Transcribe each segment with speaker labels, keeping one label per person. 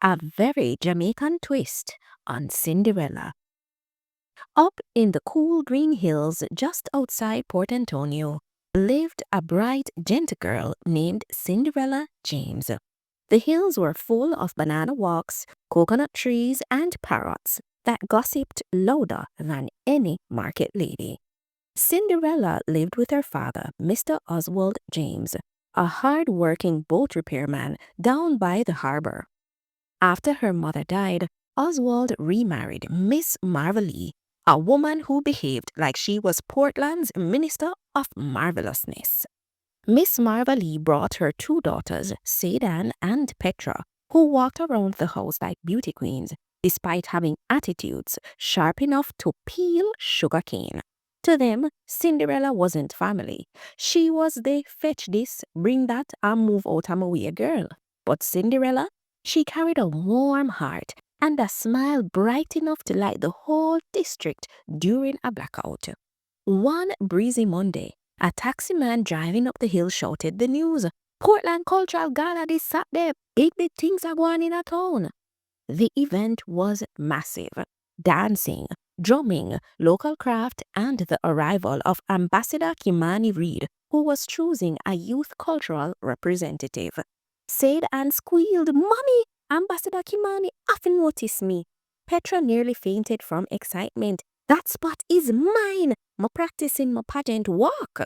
Speaker 1: A very Jamaican twist on Cinderella. Up in the cool green hills just outside Port Antonio lived a bright, gentle girl named Cindyrella James. The hills were full of banana walks, coconut trees, and parrots that gossiped louder than any market lady. Cinderella lived with her father, Mr. Oswald James, a hard-working boat repairman down by the harbor. After her mother died, Oswald remarried Miss Marva-Lee, a woman who behaved like she was Portland's Minister of Marvelousness. Miss Marva-Lee brought her two daughters, Sade-Ann and Petra, who walked around the house like beauty queens, despite having attitudes sharp enough to peel sugarcane. To them, Cinderella wasn't family. She was the fetch this, bring that, and move out of my way girl. But Cinderella, she carried a warm heart and a smile bright enough to light the whole district during a blackout. One breezy Monday, a taximan driving up the hill shouted the news. Portland Cultural Gala this Saturday. Big things are going in a town. The event was massive. Dancing, drumming, local craft, and the arrival of Ambassador Kymani Reed, who was choosing a youth cultural representative. Sade-Ann squealed, "Mommy, Ambassador Kymani often noticed me." Petra nearly fainted from excitement. "That spot is mine. I'm practicing my pageant walk."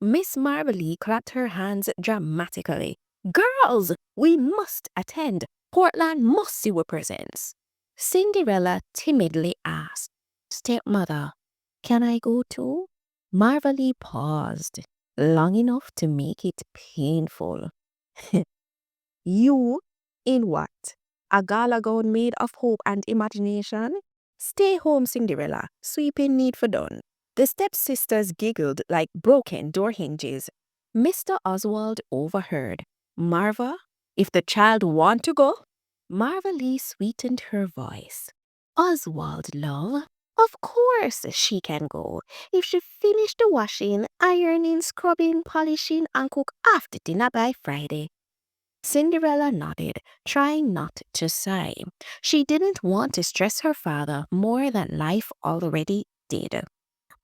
Speaker 1: Miss Marva-Lee clapped her hands dramatically. "Girls, we must attend. Portland must see our presence." Cinderella timidly asked, "Stepmother, can I go too?" Marva-Lee paused, long enough to make it painful. "You? In what? A gala gown made of hope and imagination? Stay home, Cinderella. Sweeping need for done." The stepsisters giggled like broken door hinges. Mr. Oswald overheard. "Marva, if the child want to go?" Marva-Lee sweetened her voice. "Oswald, love, of course she can go. If she finish the washing, ironing, scrubbing, polishing, and cook after dinner by Friday." Cinderella nodded, trying not to sigh. She didn't want to stress her father more than life already did.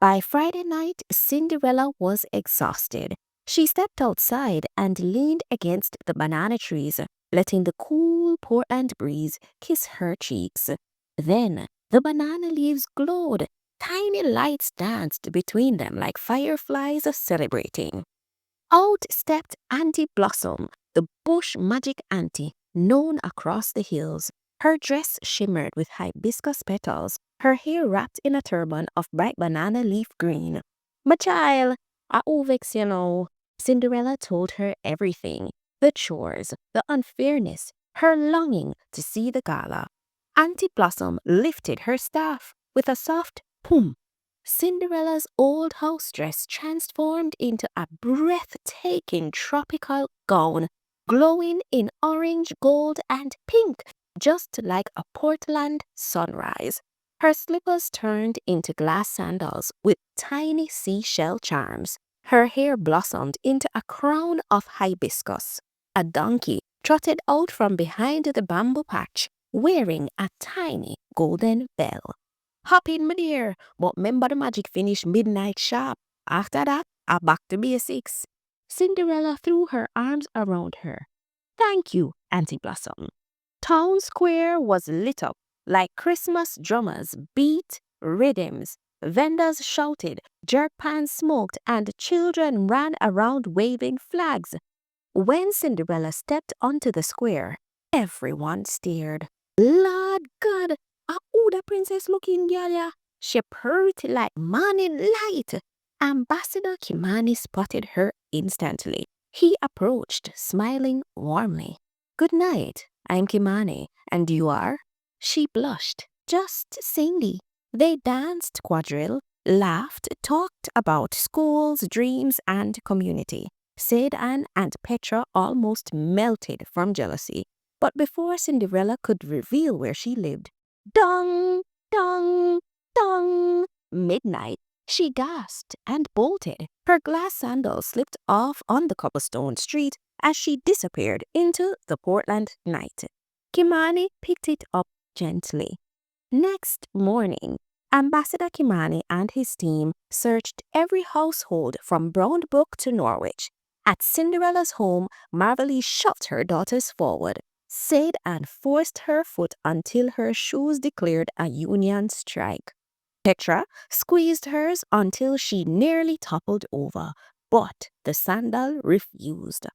Speaker 1: By Friday night, Cinderella was exhausted. She stepped outside and leaned against the banana trees, letting the cool Portland breeze kiss her cheeks. Then the banana leaves glowed. Tiny lights danced between them like fireflies celebrating. Out stepped Auntie Blossom, the bush magic auntie known across the hills. Her dress shimmered with hibiscus petals, her hair wrapped in a turban of bright banana leaf green. "My child, I vex you know." Cinderella told her everything, the chores, the unfairness, her longing to see the gala. Auntie Blossom lifted her staff with a soft "pum." Cinderella's old house dress transformed into a breathtaking tropical gown, glowing in orange, gold, and pink, just like a Portland sunrise. Her slippers turned into glass sandals with tiny seashell charms. Her hair blossomed into a crown of hibiscus. A donkey trotted out from behind the bamboo patch, wearing a tiny golden bell. "Hop in, my dear, but remember the magic finish midnight sharp. After that, I back to basics." Cinderella threw her arms around her. "Thank you, Auntie Blossom." Town Square was lit up like Christmas drummers beat rhythms. Vendors shouted, jerk pans smoked, and children ran around waving flags. When Cinderella stepped onto the square, everyone stared. "Lord God, who the princess looking girl? She pretty like morning light." Ambassador Kymani spotted her instantly. He approached, smiling warmly. "Good night, I'm Kymani, and you are?" She blushed, just Cindy. They danced quadrille, laughed, talked about schools, dreams, and community. Sade-Ann and Petra almost melted from jealousy. But before Cinderella could reveal where she lived, dong, dong, dong, midnight, she gasped and bolted. Her glass sandals slipped off on the cobblestone street as she disappeared into the Portland night. Kymani picked it up gently. Next morning, Ambassador Kymani and his team searched every household from Brown Brook to Norwich. At Cinderella's home, Marva-Lee shoved her daughters forward, said and forced her foot until her shoes declared a union strike. Petra squeezed hers until she nearly toppled over, but the sandal refused.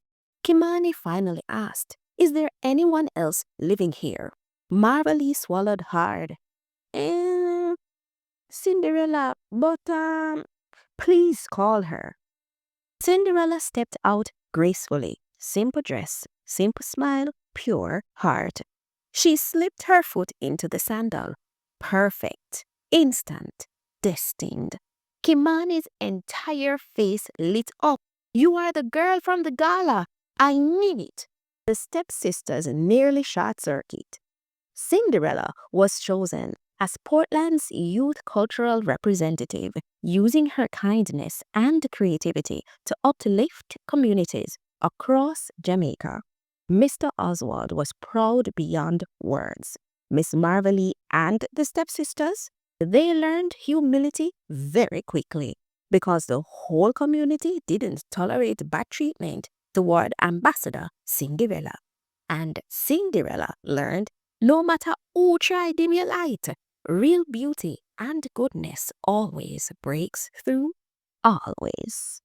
Speaker 1: Kymani finally asked, "Is there anyone else living here?" Marva-Lee swallowed hard. Eh, Cinderella, but please call her. Cinderella stepped out gracefully. Simple dress, simple smile, pure heart. She slipped her foot into the sandal. Perfect, instant, destined. Kimani's entire face lit up. "You are the girl from the gala. I knew it." The stepsisters nearly short circuit. Cinderella was chosen as Portland's youth cultural representative, using her kindness and creativity to uplift communities across Jamaica. Mr. Oswald was proud beyond words. Miss Marva-Lee and the stepsisters, they learned humility very quickly because the whole community didn't tolerate bad treatment toward Ambassador Cindyrella. And Cinderella learned no matter who try dim your light, real beauty and goodness always breaks through, always.